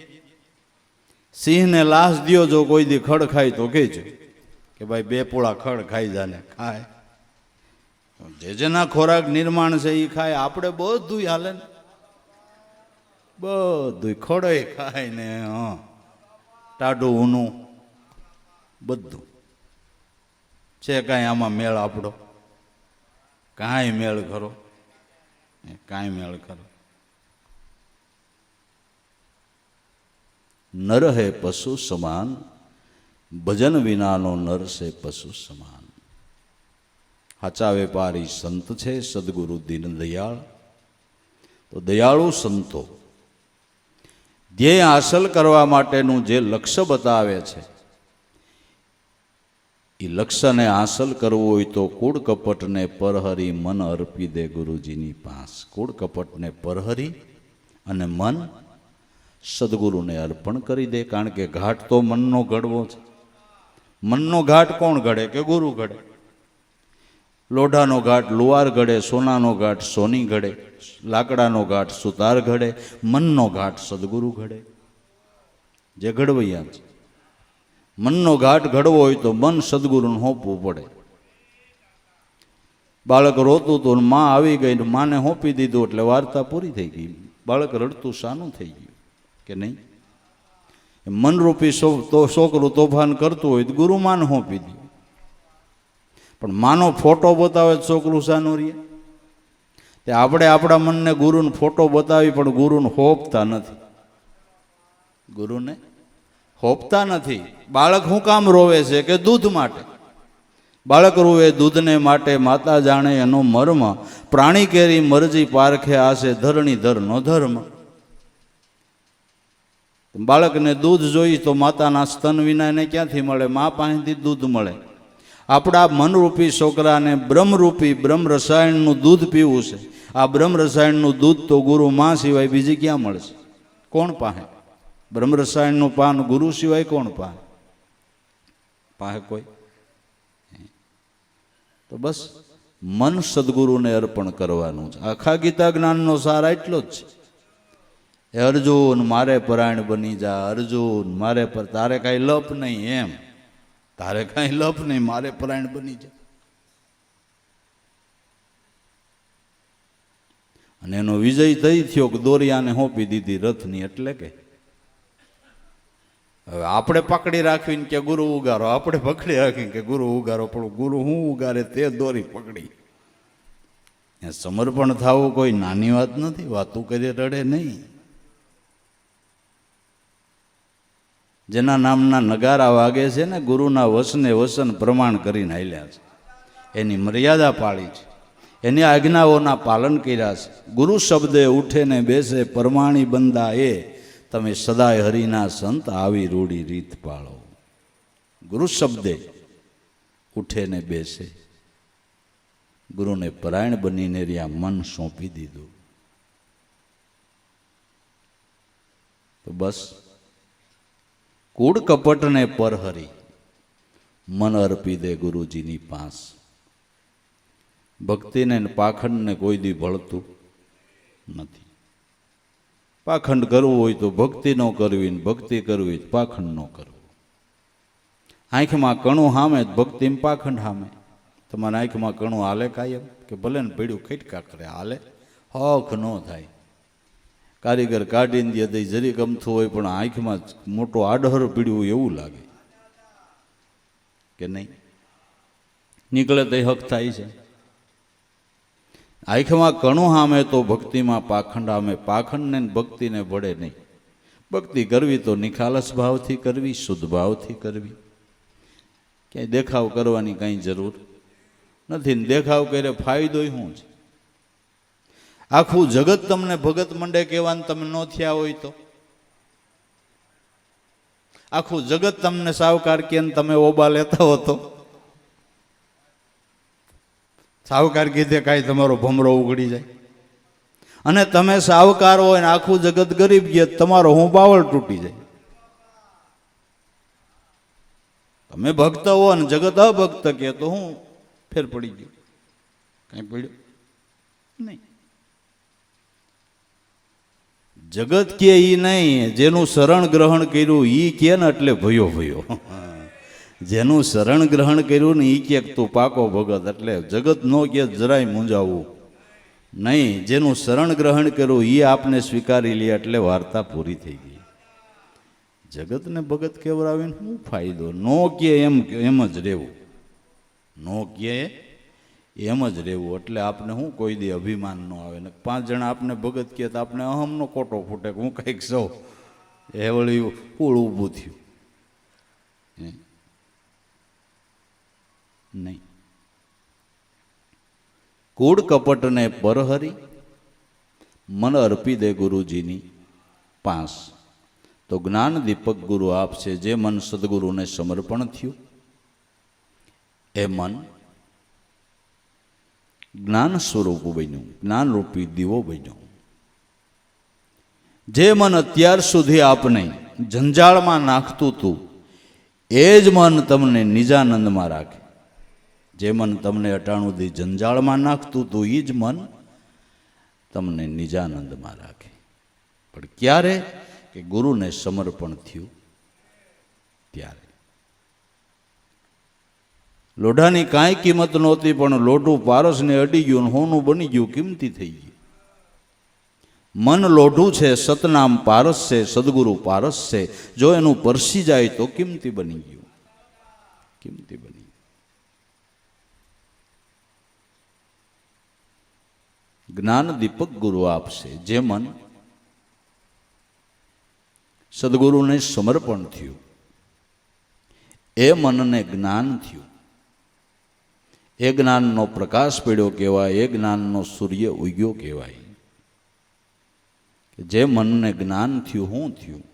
સિંહને લાશ દ્યો જો કોઈ દી ખડ ખાય તો કહેજો કે ભાઈ 2 પોળા ખડ ખાઈ જાને. ખાય, જે જેના ખોરાક નિર્માણ છે એ ખાય. આપણે બધું હાલે ને, બધું ખડે ખાય ને ટાઢું ઊનું બધું છે. કાંઈ આમાં મેળ આપણો? કાંઈ મેળ ખરો? કાંઈ મેળ ખરો? નર હે પશુ સમાન, ભજન વિનાનો નર છે પશુ સમાન. સાચા વેપારી સંત છે સદગુરુ દીન દયાળ. તો દયાળુ સંતો ધ્યેય હાંસલ કરવા માટેનું જે લક્ષ્ય બતાવે છે એ લક્ષ્યને હાંસલ કરવું હોય તો કૂડ કપટને પરહરી મન અર્પી દે ગુરુજીની પાસ. કૂડ કપટને પરહરી અને મન સદગુરુને અર્પણ કરી દે. કારણ કે ઘાટ તો મનનો ઘડવો છે. મનનો ઘાટ કોણ ઘડે? કે ગુરુ ઘડે. લોઢાનો ઘાટ લુવાર ઘડે, સોનાનો ઘાટ સોની ઘડે, લાકડાનો ઘાટ સુતાર ઘડે, મનનો ઘાટ સદગુરુ ઘડે. જે ઘડવૈયા છે. મનનો ઘાટ ઘડવો હોય તો મન સદગુરુને હોંપવું પડે. બાળક રોતું હતું માં આવી ગઈ ને માને હોંપી દીધું એટલે વાર્તા પૂરી થઈ ગઈ. બાળક રડતું શાનું થઈ ગયું કે નહીં? મનરૂપી છોકરું તોફાન કરતું હોય તો ગુરુ માને હોંપી દે. પણ માનો ફોટો બતાવે છોકરું શાનું રહે? તે આપણે આપણા મનને ગુરુને ફોટો બતાવી પણ ગુરુને હોપતા નથી. ગુરુને હોપતા નથી. બાળક શું કામ રોવે છે? કે દૂધ માટે. બાળક રોવે દૂધને માટે, માતા જાણે એનો મર્મ. પ્રાણી કેરી મરજી પારખે આશે, ધરણી ધરનો ધર્મ. બાળકને દૂધ જોઈ તો માતાના સ્તન વિના એને ક્યાંથી મળે? મા પાસેથી દૂધ મળે. આપણા મનરૂપી છોકરાને બ્રહ્મરૂપી બ્રહ્મ રસાયણનું દૂધ પીવું છે. આ બ્રહ્મ રસાયણનું દૂધ તો ગુરુ માં સિવાય બીજી ક્યાં મળશે? કોણ પાસે? બ્રહ્મ રસાયણનું પાન ગુરુ સિવાય કોણ પાસે? પાસે કોઈ? તો બસ મન સદગુરુને અર્પણ કરવાનું છે. આખા ગીતા જ્ઞાનનો સાર એટલો જ છે. એ અર્જુન મારે પરાયણ બની જા, અર્જુન મારે પર તારે કાંઈ લપ નહીં. એમ તારે કાંઈ લપ નહીં, મારે પરાયણ બની જા. અને એનો વિજય થઈ થયો કે દોરિયાને હોંપી દીધી રથની. એટલે કે હવે આપણે પકડી રાખવીને કે ગુરુ ઉગારો, આપણે પકડી રાખીને કે ગુરુ ઉગારો, પણ ગુરુ હું ઉગારે તે દોરી પકડી. સમર્પણ થવું કોઈ નાની વાત નથી. વાતું કરી રડે નહીં. જેના નામના નગારા વાગે છે ને, ગુરુના વસને વસન પ્રમાણ કરીને હાલ્યા છે, એની મર્યાદા પાળી છે, એની આજ્ઞાઓના પાલન કર્યા છે. ગુરુ શબ્દે ઉઠે ને બેસે પરમાણી બંદા એ, તમે સદાય હરિના સંત આવી રૂડી રીત પાળો. ગુરુ શબ્દે ઉઠે ને બેસે, ગુરુને પરાયણ બનીને રહ્યા મન સોંપી દીધું. તો બસ કૂડ કપટને પરહરી. મન અર્પી દે ગુરુજીની પાસ. ભક્તિને ને પાખંડને કોઈ દી ભળતું નથી. પાખંડ કરવું હોય તો ભક્તિ ન કરવી, ને ભક્તિ કરવી તો પાખંડ ન કરવું. આંખમાં કણું હામે ભક્તિમાં પાખંડ હામે. તમારા આંખમાં કણું હાલે કાયમ કે ભલે ને પીડ્યું ખટકા કરે હાલે, હક ન થાય. કારીગર કાઢીને દે દઈ જરી ગમતું હોય પણ આંખમાં મોટો આડહર પીડ્યું એવું લાગે કે નહીં, નીકળે તો હક થાય છે. આંખમાં કણું હામે તો ભક્તિમાં પાખંડ હામે. પાખંડને ભક્તિને ભળે નહીં. ભક્તિ કરવી તો નિખાલસ ભાવથી કરવી, શુદ્ધ ભાવથી કરવી. ક્યાંય દેખાવ કરવાની કાંઈ જરૂર નથી. ને દેખાવ કરે ફાયદો શું છે? આખું જગત તમને ભગત મંડે કહેવાનું તમે ન થયા હોય તો? આખું જગત તમને સાવકાર કે તમે ઓબા લેતા હો તો? સાવકાર કીધે કાંઈ તમારો ભમરો ઉગડી જાય. અને તમે સાવકાર હોય ને આખું જગત ગરીબ ગયા, તમારો હું બાવળ તૂટી જાય. તમે ભક્ત હો ને જગત અભક્ત કે તો હું ફેર પડી ગયું? કઈ પડ્યું નહીં. જગત કે ઈ નહીં, જેનું શરણ ગ્રહણ કર્યું ઈ કે ને એટલે ભયો ભયો. જેનું શરણ ગ્રહણ કર્યું ને ઈ કે તું પાકો ભગત, એટલે જગત નો કે જરાય મૂંઝાવવું નહીં. જેનું શરણ ગ્રહણ કર્યું ઈ આપને સ્વીકારી લે એટલે વાર્તા પૂરી થઈ ગઈ. જગતને ભગત કેવડાવીને શું ફાયદો? નો કે એમ જ રહેવું, નો કે એમ જ રહેવું. એટલે આપને શું કોઈ દી અભિમાન ન આવે ને 5 જણા આપને ભગત કહે તો આપણે અહમનો કોટો ફૂટે કે હું કંઈક સૌ એ વળી પૂળ ઊભું થયું નહીં. કૂડ કપટને પરહરી મન અર્પી દે ગુરુજીની પાસ. તો જ્ઞાન દીપક ગુરુ આપશે. જે મન સદગુરુને સમર્પણ થયું એ મન જ્ઞાન સ્વરૂપ બન્યું, જ્ઞાનરૂપી દીવો બન્યો. જે મન અત્યાર સુધી આપને જંજાળમાં નાખતું હતું એ જ મન તમને નિજાનંદમાં રાખે. જે મન તમને અટાણું દી જંજાળમાં નાખતું હતું એ જ મન તમને નિજાનંદમાં રાખે. પણ ક્યારે? કે ગુરુને સમર્પણ થયું ત્યારે. લોઢાની કાંઈ કિંમત નહોતી, પણ લોઢું પારસને અડી ગયું, હોનું બની ગયું, કિંમતી થઈ ગયું. મન લોઢું છે, સતનામ પારસ છે, સદગુરુ પારસ છે. જો એનું પરસી જાય તો કિંમતી બની ગયું, કિંમતી બની ગયું. જ્ઞાન દીપક ગુરુ આપશે. જે મન સદગુરુને સમર્પણ થયું એ મનને જ્ઞાન થયું. એ જ્ઞાનનો પ્રકાશ પડ્યો કહેવાય, એ જ્ઞાનનો સૂર્ય ઉગ્યો કહેવાય. જે મનને જ્ઞાન થયું, શું થયું?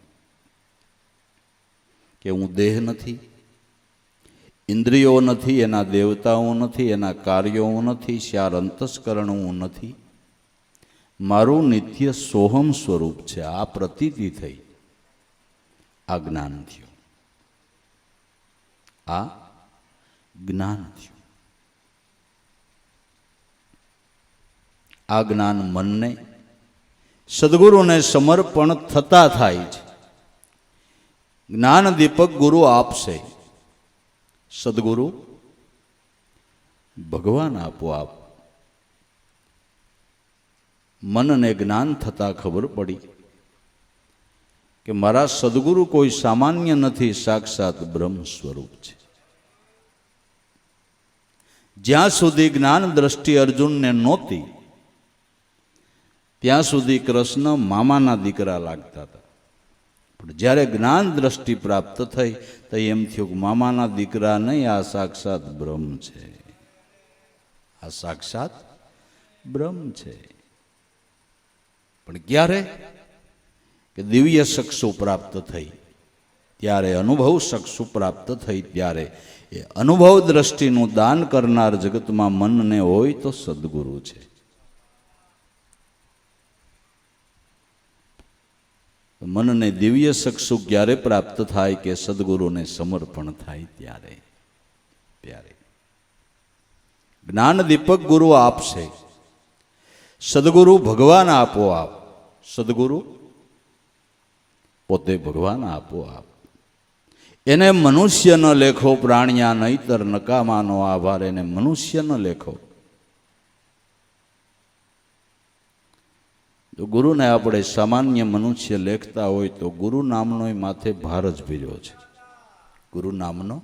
કે હું દેહ નથી, ઇન્દ્રિયો નથી, એના દેવતાઓ નથી, એના કાર્યો નથી, 4 અંતસ્કરણ હું નથી. મારું નિત્ય સોહમ સ્વરૂપ છે. આ પ્રતીતિ થઈ. આ જ્ઞાન થયું, આ જ્ઞાન થયું. આ જ્ઞાન મનને સદગુરુને સમર્પણ થતા થાય છે. જ્ઞાન દીપક ગુરુ આપશે. સદગુરુ ભગવાન આપોઆપ મનને જ્ઞાન થતા ખબર પડી કે મારા સદગુરુ કોઈ સામાન્ય નથી, સાક્ષાત બ્રહ્મ સ્વરૂપ છે. જ્યાં સુધી જ્ઞાન દ્રષ્ટિ અર્જુનને નહોતી ત્યાં સુધી કૃષ્ણ મામાના દીકરા લાગતા હતા. પણ જ્યારે જ્ઞાન દ્રષ્ટિ પ્રાપ્ત થઈ તો એમ થયું કે મામાના દીકરા નહીં, આ સાક્ષાત બ્રહ્મ છે, આ સાક્ષાત બ્રહ્મ છે. પણ ક્યારે? કે દિવ્ય ચક્ષુ પ્રાપ્ત થઈ ત્યારે, અનુભવ ચક્ષુ પ્રાપ્ત થઈ ત્યારે. એ અનુભવ દ્રષ્ટિનું દાન કરનાર જગતમાં મનને હોય તો સદગુરુ છે. મનને દિવ્ય ચક્ષુ ક્યારે પ્રાપ્ત થાય? કે સદગુરુને સમર્પણ થાય ત્યારે. प्यारे। ज्ञान दीपक गुरु आपसे, सदगुरु भगवान आपो आप। सदगुरु पोते भगवान आपो आप। એને મનુષ્ય ન લેખો પ્રાણિયા, નહીતર નકામાનો આભાર. એને મનુષ્ય ન લેખો. જો ગુરુને આપણે સામાન્ય મનુષ્ય લેખતા હોય તો ગુરુ નામનો માથે ભાર જ ભર્યો છે. ગુરુ નામનો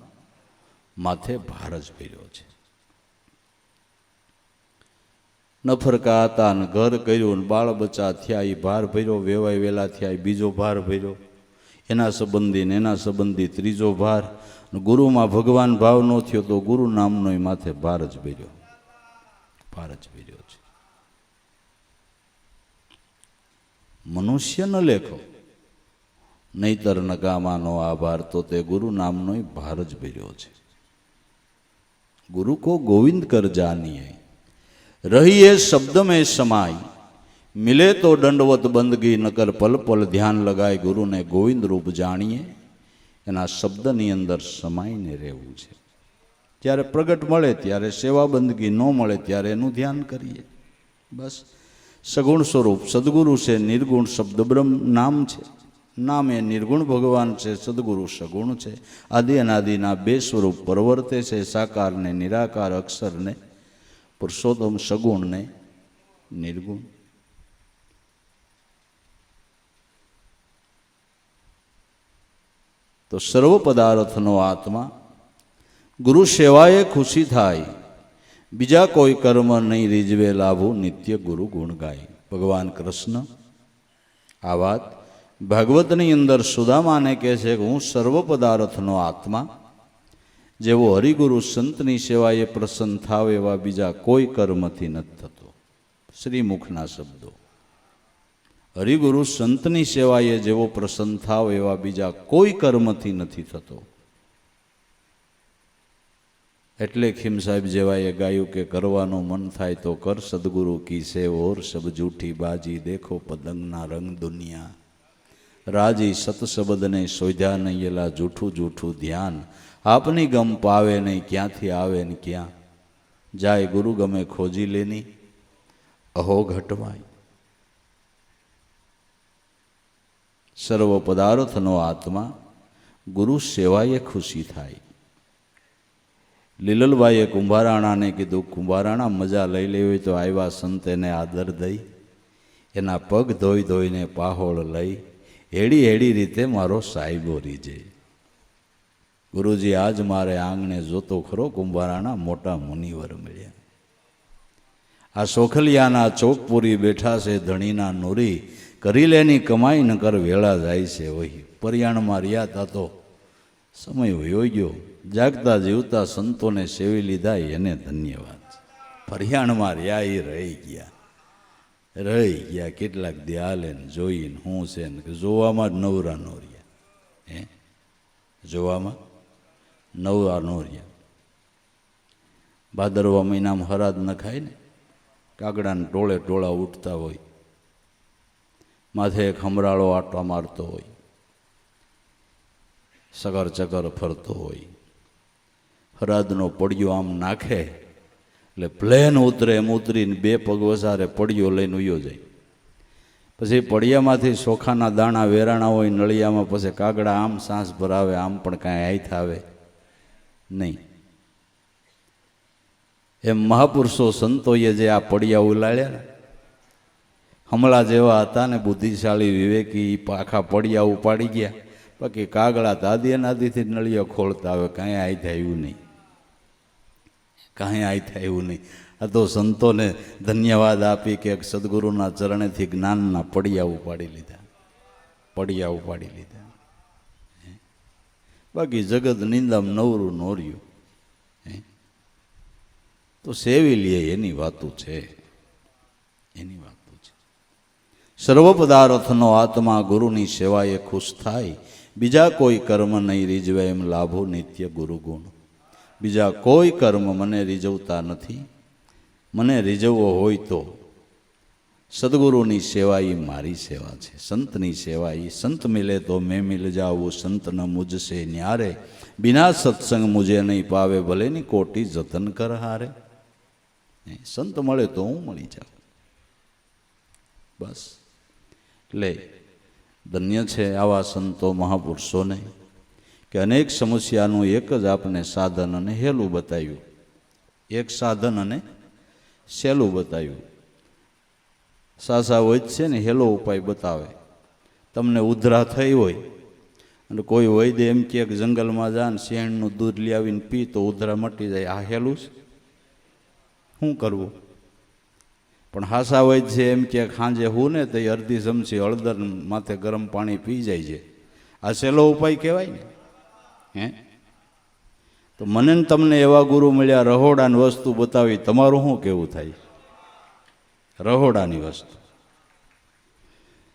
માથે ભાર જ ભર્યો છે. નફરકા હતા ને ઘર કર્યું ને બાળ બચ્ચા થયા એ ભાર ભર્યો. વેવાય વેલા થયા એ બીજો ભાર ભર્યો. એના સંબંધી ને એના સંબંધી ત્રીજો ભાર. ગુરુમાં ભગવાન ભાવ ન થયો તો ગુરુ નામનો માથે ભાર જ ભર્યો. ભાર જ ભર્યો છે. મનુષ્ય ન લેખો, નહીતર નકામાનો આભાર. તો તે ગુરુ નામનો ભાર જ ભર્યો છે. ગુરુ કો ગોવિંદ કર જાનીએ, રહી એ શબ્દ में समाई. मिले तो दंडवत बंदगी, नकर पल पल ध्यान लगाए. गुरुने गोविंद रूप जाणीए, એના શબ્દની અંદર સમાઈને રહેવું છે. જ્યારે પ્રગટ મળે ત્યારે સેવા બંદગી, ન મળે ત્યારે એનું ધ્યાન કરીએ. બસ સગુણ સ્વરૂપ સદગુરુ છે. નિર્ગુણ શબ્દ બ્રહ્મ નામ છે. નામ એ નિર્ગુણ ભગવાન છે, સદગુરુ સગુણ છે. આદિ અનાદિના બે સ્વરૂપ પરવર્તે છે. સાકાર ને નિરાકાર, અક્ષરને પુરુષોત્તમ, સગુણ ને નિર્ગુણ. તો સર્વ પદાર્થનો આત્મા ગુરુ સેવાએ ખુશી થાય. બીજા કોઈ કર્મ નહીં રીઝવે લાભો, નિત્ય ગુરુ ગુણ ગાય. ભગવાન કૃષ્ણ આ વાત ભાગવતની અંદર સુદામાને કહે છે કે હું સર્વ પદાર્થનો આત્મા, જેવો હરિગુરુ સંતની સેવાએ પ્રસન્ન થાવ એવા બીજા કોઈ કર્મથી નથી થતો. શ્રીમુખના શબ્દો. હરિગુરુ સંતની સેવાએ જેવો પ્રસન્ન થાવ એવા બીજા કોઈ કર્મથી નથી થતો. એટલે ખીમ સાહેબ જેવાએ ગાયું કે કરવાનું મન થાય તો કર સદગુરુ કી સેવ, ઓર સબ જૂઠી બાજી. દેખો પતંગના રંગ દુનિયા, રાજી સત શબ્દને શોધ્યા નહીં એલા જૂઠું જૂઠું ધ્યાન. આપની ગમ પાવે નહીં, ક્યાંથી આવે ને ક્યાં જાય. ગુરુ ગમે ખોજી લેની, અહો ઘટવાય. સર્વ પદાર્થનો આત્મા ગુરુ સેવાએ ખુશી થાય. લીલલબાઈએ કુંભારાણાને કીધું, કુંભારાણા મજા લઈ લેવી હોય તો આવ્યા સંત એને આદર દઈ, એના પગ ધોઈ ધોઈને પાહોળ લઈ, હેડી હેડી રીતે મારો સાહેબો રીજે. ગુરુજી આજ મારે આંગણે જોતો ખરો કુંભારાણા મોટા મુનિવર મળ્યા. આ સોખલિયાના ચોકપુરી બેઠા છે ધણીના નોરી, કરી લેની કમાઈ ન કર વેળા જાય છે વહી. પર્યાણમાં રહ્યા તા તો સમય વયો ગયો, જાગતા જીવતા સંતોને સેવી લીધા એને ધન્યવાદ. પર્યાણમાં રહ્યા એ રહી ગયા. કેટલાક દયાલે ને જોઈને હું છે ને જોવામાં જ નવરા નો રહ્યા. જોવામાં નવરા નો રહ્યા. ભાદરવા મહિનામાં હરાદ ન ખાય ને, કાગડાને ટોળે ટોળા ઉઠતા હોય, માથે એક હમરાળો આટો મારતો હોય, સગર ચકર ફરતો હોય. હરાદનો પડ્યો આમ નાખે એટલે પ્લેન ઉતરે એમ ઉતરીને બે પગ વસારે પડ્યો લઈને ઉયો જાય. પછી પડ્યામાંથી ચોખાના દાણા વેરાણા હોય નળિયામાં, પછી કાગડા આમ સાંસ ભરાવે, આમ પણ કાંઈ હાથ આવે નહીં. એમ મહાપુરુષો સંતોએ જે આ પડ્યા ઉલાળ્યા ને, હમણાં જેવા હતા ને બુદ્ધિશાળી વિવેકી, આખા પડ્યા ઉપાડી ગયા. બાકી કાગડા દાદી અનાદીથી નળિયા ખોલતા આવે, કાંઈ હાથ આવ્યું નહીં, કાંઈ હાથ આવ્યું નહીં. આ તો સંતોને ધન્યવાદ આપી કે સદગુરુના ચરણેથી જ્ઞાનના પડ્યા ઉપાડી લીધા, પડ્યા ઉપાડી લીધા. બાકી જગત નિંદામ નવરું નોર્યું તો સેવી લે એની વાતું છે, એની વાતું છે. સર્વ પદાર્થનો આત્મા ગુરુની સેવાએ ખુશ થાય. બીજા કોઈ કર્મ નહીં રીઝવે એમ લાભો નિત્ય ગુરુ ગુણ. બીજા કોઈ કર્મ મને રીઝવતા નથી. મને રીઝવવો હોય તો સદગુરુની સેવા એ મારી સેવા છે, સંતની સેવા એ સંત મિલે તો મેં મિલ જાઉં, સંત ન મુझसे ન્યારે, બિના સત્સંગ મુझे નહીં પાવે, ભલે ની કોટી જતન કર હારે. સંત મળે તો હું મળી જાઉં. બસ એટલે ધન્ય છે આવા સંતો મહાપુરુષોને કે અનેક સમસ્યાનું એક જ આપને સાધન અને હેલું બતાવ્યું, એક સાધન અને સહેલું બતાવ્યું. સાસા વૈદ છે ને હેલો ઉપાય બતાવે. તમને ઉધરા થઈ હોય અને કોઈ વૈદ એમ કે જંગલમાં જા ને શેણનું દૂધ લઈ આવીને પી તો ઉધરા મટી જાય, આ હેલું છે? શું કરવું? પણ હાસા વૈદ છે એમ કે ખાંજે હું ને તો અડધી ચમચી હળદર માથે ગરમ પાણી પી જાય છે, આ સહેલો ઉપાય કહેવાય ને? હે? તો મને ને તમને એવા ગુરુ મળ્યા, રહોડાની વસ્તુ બતાવી, તમારું શું કેવું થાય? રહોડાની વસ્તુ.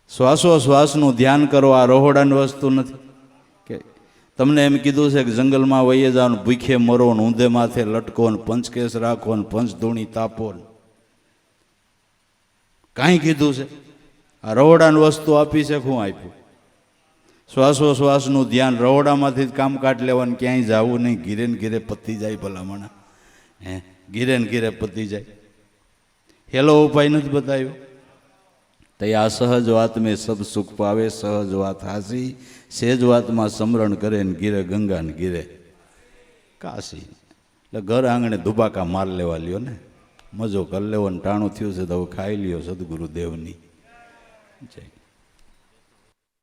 શ્વાસોશ્વાસનું ધ્યાન કરો, આ રહોડાની વસ્તુ નથી. કે તમને એમ કીધું છે કે જંગલમાં વહીએ જાઓ ને ભૂખે મરો ને ઊંધે માથે લટકો ને પંચકેશ રાખો ને પંચધૂણી તાપો ને, કાંઈ કીધું છે? આ રહોડાની વસ્તુ આપી છે, શું આપ્યું? શ્વાસોશ્વાસનું ધ્યાન, રહોડામાંથી જ કામ કાઢ લેવાનું, ક્યાંય જવું નહીં, ઘીરે ને ઘીરે પતી જાય ભલામણ. હે, ઘીરે ને ઘીરે પતી જાય. હેલો ઉપાય નથી બતાવ્યો. તો આ સહજ વાત મેં સબ સુખ પાવે, સહજ વાત હાસી, સેજ વાતમાં સમરણ કરે ને ઘીરે ગંગા ને ઘીરે કાશી. એટલે ઘર આંગણે ધુબાકા માર લેવા લ્યો ને, મજો કરી લેવો ને ટાણું થયું છે તો હવે ખાઈ લ્યો સદગુરુદેવની જય.